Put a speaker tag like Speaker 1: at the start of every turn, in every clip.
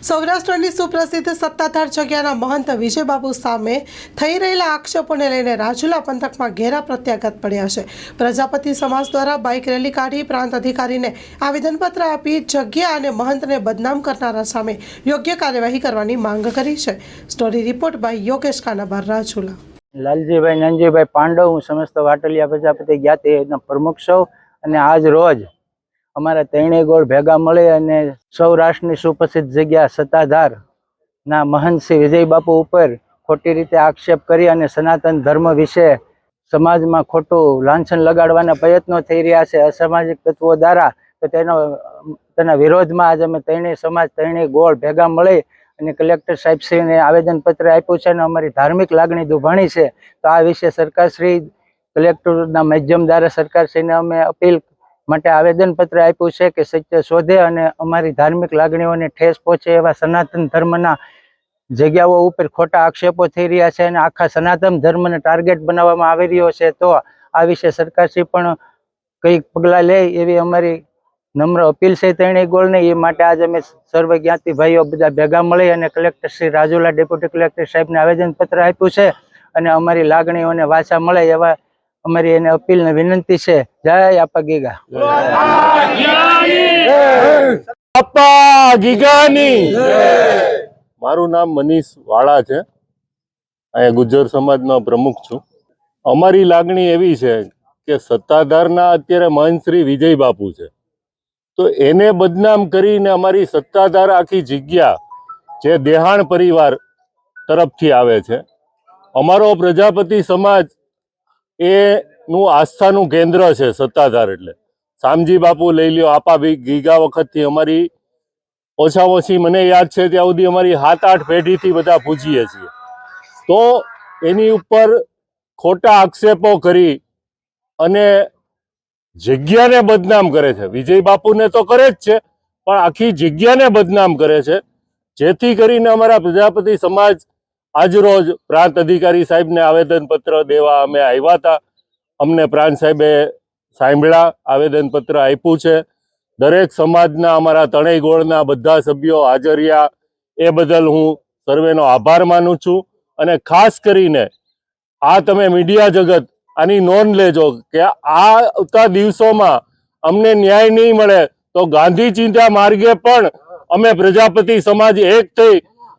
Speaker 1: સૌરાષ્ટ્રની સુપ્રસિદ્ધ સત્તાધાર જગ્યાના મહંત વિજયબાપુ સામે થઈ રહેલા આક્ષેપોને લઈને રાજુલા પંથકમાં ઘેરા પ્રત્યાઘાત પડ્યા છે। પ્રજાપતિ સમાજ દ્વારા બાઇક રેલી કાઢી પ્રાંત અધિકારીને આવેદનપત્ર આપી જગ્યા અને મહંતને બદનામ કરનારા સામે યોગ્ય કાર્યવાહી કરવાની માંગ કરી છે। Story report by Yogesh Kanabar, Rajula.
Speaker 2: Laljibhai Nanjibhai Pandav, હું સમસ્ત વાટલિયા પ્રજાપતિ જ્ઞાતિના પ્રમુખ છું અને આજ રોજ અમારા ત્રણેય ગોળ ભેગા મળી અને સૌરાષ્ટ્રની સુપ્રસિદ્ધ જગ્યા સત્તાધારના મહંત શ્રી વિજયબાપુ ઉપર ખોટી રીતે આક્ષેપ કરી અને સનાતન ધર્મ વિશે સમાજમાં ખોટું લાંછન લગાડવાના પ્રયત્નો થઈ રહ્યા છે અસામાજિક તત્વો દ્વારા। તો તેના વિરોધમાં આજે અમે ત્રણેય સમાજ ત્રણેય ગોળ ભેગા મળી અને કલેક્ટર સાહેબશ્રીને આવેદનપત્ર આપ્યું છે અને અમારી ધાર્મિક લાગણી દુભાણી છે। તો આ વિશે સરકારશ્રી કલેક્ટરના માધ્યમ દ્વારા સરકારશ્રીને અમે અપીલ માટે આવેદનપત્ર આપ્યું છે કે સત્ય શોધે અને અમારી ધાર્મિક લાગણીઓને ઠેસ પહોંચે એવા સનાતન ધર્મના જગ્યાઓ ઉપર ખોટા આક્ષેપો થઈ રહ્યા છે અને આખા સનાતન ધર્મને ટાર્ગેટ બનાવવામાં આવી રહ્યો છે। તો આ વિશે સરકારશ્રી પણ કંઈક પગલાં લે એવી અમારી નમ્ર અપીલ છે ત્રણેય ગોળને। એ માટે આજે અમે સર્વ જ્ઞાતિ ભાઈઓ બધા ભેગા મળી અને collector Shri Rajula deputy collector સાહેબને આવેદનપત્ર આપ્યું છે અને અમારી લાગણીઓને વાચા મળે એવા અમારી એને અપીલ ને વિનંતી છે। જય આપા ગીગા।
Speaker 3: આપા ગીગાની। મારું નામ મનીષ વાળા છે, અહીંયા ગુજ્જર સમાજનો પ્રમુખ છું। અમારી લાગણી એવી છે કે સત્તાધારના અત્યારે મહંત શ્રી વિજયબાપુ છે, તો એને બદનામ કરીને અમારી સત્તાધાર આખી જગ્યા જે દેહાણ પરિવાર તરફથી આવે છે, અમારો પ્રજાપતિ સમાજ એનું આસ્થાનું કેન્દ્ર છે સત્તાધાર। એટલે શામજી બાપુ લઈ લ્યો, આપા ગીગા વખતથી અમારી ઓછામાં ઓછી મને યાદ છે ત્યાં સુધી અમારી 7-8 પેઢીથી બધા પૂજીએ છીએ। તો એની ઉપર ખોટા આક્ષેપો કરી અને જગ્યાને બદનામ કરે છે। વિજય બાપુને તો કરે જ છે પણ આખી જગ્યાને બદનામ કરે છે, જેથી કરીને અમારા પ્રજાપતિ સમાજ આજરોજ પ્રાંત અધિકારી સાહેબને આવેદનપત્ર દેવા અમે આવ્યા હતા। અમને પ્રાંત સાહેબે સાંભળ્યા, આવેદનપત્ર આપ્યું છે। દરેક સમાજના અમારા ત્રણેય ગોળના બધા સભ્યો હાજર રહ્યા, એ બદલ હું સર્વેનો આભાર માનું છું। અને ખાસ કરીને આ તમે મીડિયા જગત આની નોંધ લેજો કે આવતા દિવસોમાં અમને ન્યાય નહીં મળે તો ગાંધી ચિંતા માર્ગે પણ અમે પ્રજાપતિ સમાજ એક થઈ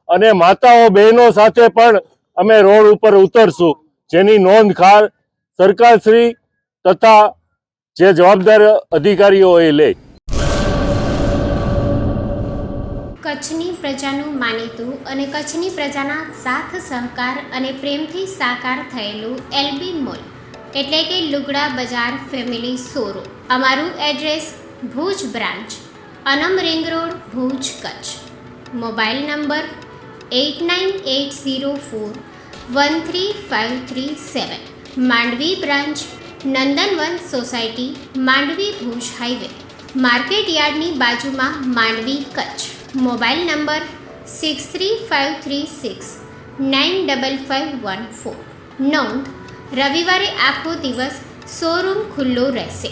Speaker 3: અને માતાઓ બહેનો સાથે પણ અમે રોડ ઉપર ઉતરશું, જેની નોંધ ખાસ સરકારશ્રી તથા જે જવાબદાર અધિકારીઓ એ લે।
Speaker 4: કચ્છની પ્રજાનું માનીતું અને કચ્છની પ્રજાના સાથ સહકાર અને પ્રેમથી સાકાર થયેલું એલબી મોલ એટલે કે લુગડા બજાર ફેમિલી શોરૂમ। અમારું address Bhuj branch, Anam ring road, Bhuj, Kutch. Mobile number 8980413537। Mandvi branch, Nandanvan society, Mandvi, Bhuj highway, market યાર્ડની બાજુમાં, માંડવી, કચ્છ। Mobile number 6353695514। નોંધ: રવિવારે આખો દિવસ શોરૂમ ખુલ્લો રહેશે।